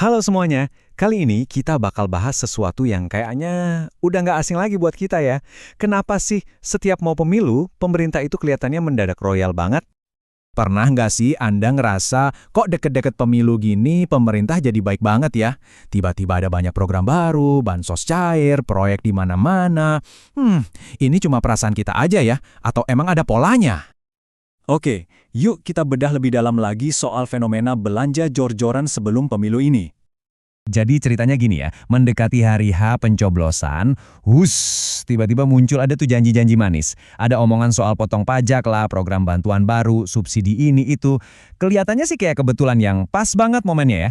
Halo semuanya, kali ini kita bakal bahas sesuatu yang kayaknya udah nggak asing lagi buat kita ya. Kenapa sih setiap mau pemilu, pemerintah itu kelihatannya mendadak royal banget? Pernah nggak sih Anda ngerasa kok deket-deket pemilu gini pemerintah jadi baik banget ya? Tiba-tiba ada banyak program baru, bansos cair, proyek di mana-mana. Ini cuma perasaan kita aja ya? Atau emang ada polanya? Oke, yuk kita bedah lebih dalam lagi soal fenomena belanja jor-joran sebelum pemilu ini. Jadi ceritanya gini ya, mendekati hari H pencoblosan, tiba-tiba muncul ada tuh janji-janji manis. Ada omongan soal potong pajak lah, program bantuan baru, subsidi ini itu. Kelihatannya sih kayak kebetulan yang pas banget momennya ya.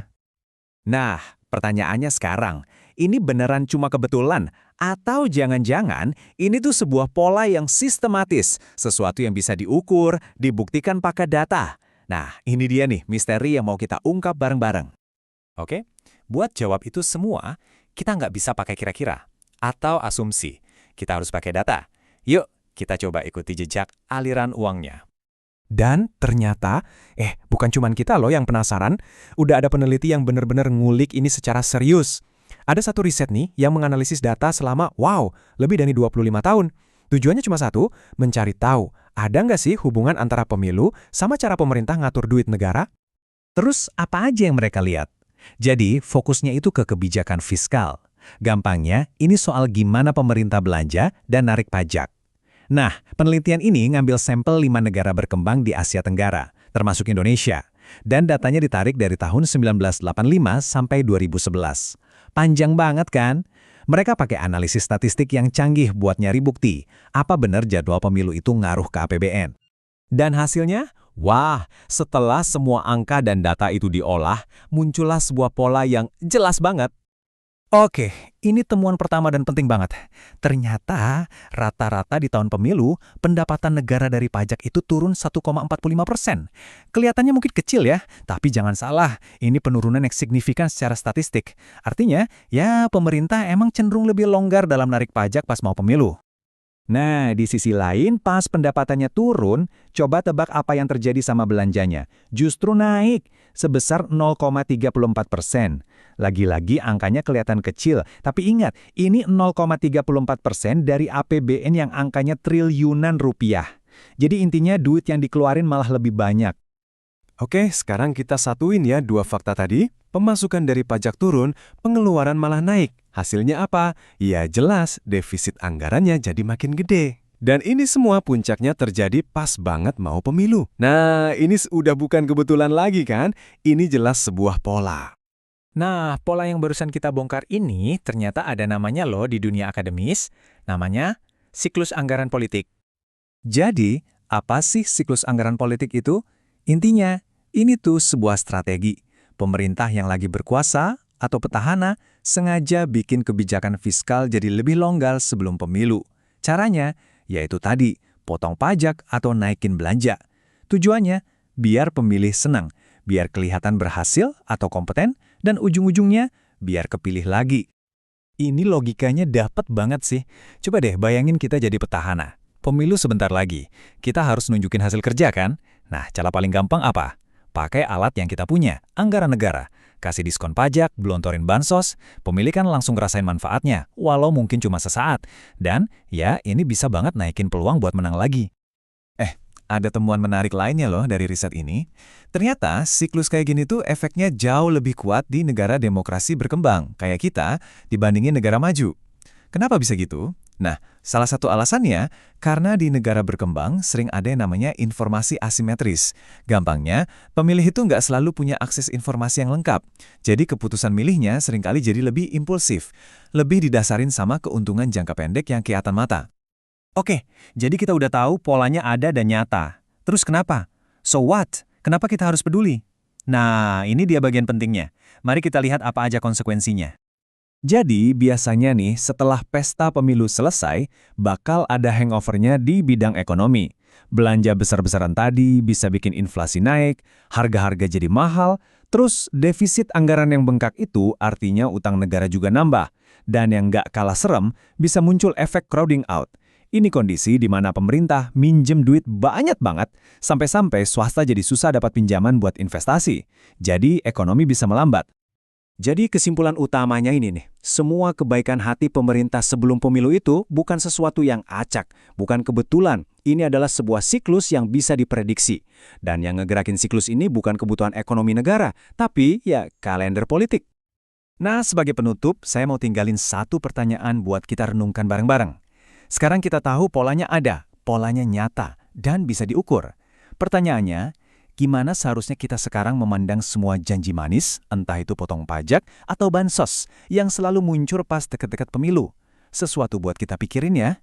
Nah, pertanyaannya sekarang, ini beneran cuma kebetulan? Atau jangan-jangan ini tuh sebuah pola yang sistematis, sesuatu yang bisa diukur, dibuktikan pakai data? Nah, ini dia nih misteri yang mau kita ungkap bareng-bareng. Oke, buat jawab itu semua, kita nggak bisa pakai kira-kira atau asumsi. Kita harus pakai data. Yuk, kita coba ikuti jejak aliran uangnya. Dan ternyata, bukan cuman kita loh yang penasaran, udah ada peneliti yang benar-benar ngulik ini secara serius. Ada satu riset nih yang menganalisis data selama, lebih dari 25 tahun. Tujuannya cuma satu, mencari tahu, ada nggak sih hubungan antara pemilu sama cara pemerintah ngatur duit negara? Terus apa aja yang mereka lihat? Jadi fokusnya itu ke kebijakan fiskal. Gampangnya, ini soal gimana pemerintah belanja dan narik pajak. Nah, penelitian ini ngambil sampel 5 negara berkembang di Asia Tenggara, termasuk Indonesia. Dan datanya ditarik dari tahun 1985 sampai 2011. Panjang banget kan? Mereka pakai analisis statistik yang canggih buat nyari bukti. Apa benar jadwal pemilu itu ngaruh ke APBN? Dan hasilnya? Wah, setelah semua angka dan data itu diolah, muncullah sebuah pola yang jelas banget. Oke, ini temuan pertama dan penting banget. Ternyata, rata-rata di tahun pemilu, pendapatan negara dari pajak itu turun 1,45%. Kelihatannya mungkin kecil ya, tapi jangan salah, ini penurunan yang signifikan secara statistik. Artinya, ya pemerintah emang cenderung lebih longgar dalam narik pajak pas mau pemilu. Nah, di sisi lain, pas pendapatannya turun, coba tebak apa yang terjadi sama belanjanya. Justru naik, sebesar 0,34%. Lagi-lagi angkanya kelihatan kecil, tapi ingat, ini 0,34% dari APBN yang angkanya triliunan rupiah. Jadi intinya duit yang dikeluarin malah lebih banyak. Oke, sekarang kita satuin ya dua fakta tadi. Pemasukan dari pajak turun, pengeluaran malah naik. Hasilnya apa? Ya jelas, defisit anggarannya jadi makin gede. Dan ini semua puncaknya terjadi pas banget mau pemilu. Nah, ini udah bukan kebetulan lagi kan? Ini jelas sebuah pola. Nah, pola yang barusan kita bongkar ini ternyata ada namanya loh di dunia akademis, namanya siklus anggaran politik. Jadi, apa sih siklus anggaran politik itu? Intinya, ini tuh sebuah strategi. Pemerintah yang lagi berkuasa atau petahana sengaja bikin kebijakan fiskal jadi lebih longgar sebelum pemilu. Caranya, yaitu tadi, potong pajak atau naikin belanja. Tujuannya, biar pemilih senang, biar kelihatan berhasil atau kompeten, dan ujung-ujungnya, biar kepilih lagi. Ini logikanya dapet banget sih. Coba deh bayangin kita jadi petahana. Pemilu sebentar lagi, kita harus nunjukin hasil kerja kan? Nah, cara paling gampang apa? Pakai alat yang kita punya, anggaran negara. Kasih diskon pajak, belontorin bansos, pemilih kan langsung ngerasain manfaatnya, walau mungkin cuma sesaat. Dan, ya ini bisa banget naikin peluang buat menang lagi. Ada temuan menarik lainnya loh dari riset ini. Ternyata siklus kayak gini tuh efeknya jauh lebih kuat di negara demokrasi berkembang, kayak kita, dibandingin negara maju. Kenapa bisa gitu? Nah, salah satu alasannya karena di negara berkembang sering ada yang namanya informasi asimetris. Gampangnya, pemilih itu nggak selalu punya akses informasi yang lengkap. Jadi keputusan milihnya seringkali jadi lebih impulsif, lebih didasarin sama keuntungan jangka pendek yang kelihatan mata. Oke, jadi kita udah tahu polanya ada dan nyata. Terus kenapa? So what? Kenapa kita harus peduli? Nah, ini dia bagian pentingnya. Mari kita lihat apa aja konsekuensinya. Jadi, biasanya nih, setelah pesta pemilu selesai, bakal ada hangover-nya di bidang ekonomi. Belanja besar-besaran tadi bisa bikin inflasi naik, harga-harga jadi mahal, terus defisit anggaran yang bengkak itu artinya utang negara juga nambah. Dan yang nggak kalah serem, bisa muncul efek crowding out. Ini kondisi di mana pemerintah minjem duit banyak banget, sampai-sampai swasta jadi susah dapat pinjaman buat investasi. Jadi, ekonomi bisa melambat. Jadi kesimpulan utamanya ini nih, semua kebaikan hati pemerintah sebelum pemilu itu bukan sesuatu yang acak, bukan kebetulan. Ini adalah sebuah siklus yang bisa diprediksi. Dan yang ngegerakin siklus ini bukan kebutuhan ekonomi negara, tapi ya kalender politik. Nah, sebagai penutup, saya mau tinggalin satu pertanyaan buat kita renungkan bareng-bareng. Sekarang kita tahu polanya ada, polanya nyata, dan bisa diukur. Pertanyaannya, gimana seharusnya kita sekarang memandang semua janji manis, entah itu potong pajak atau bansos, yang selalu muncul pas dekat-dekat pemilu? Sesuatu buat kita pikirin ya.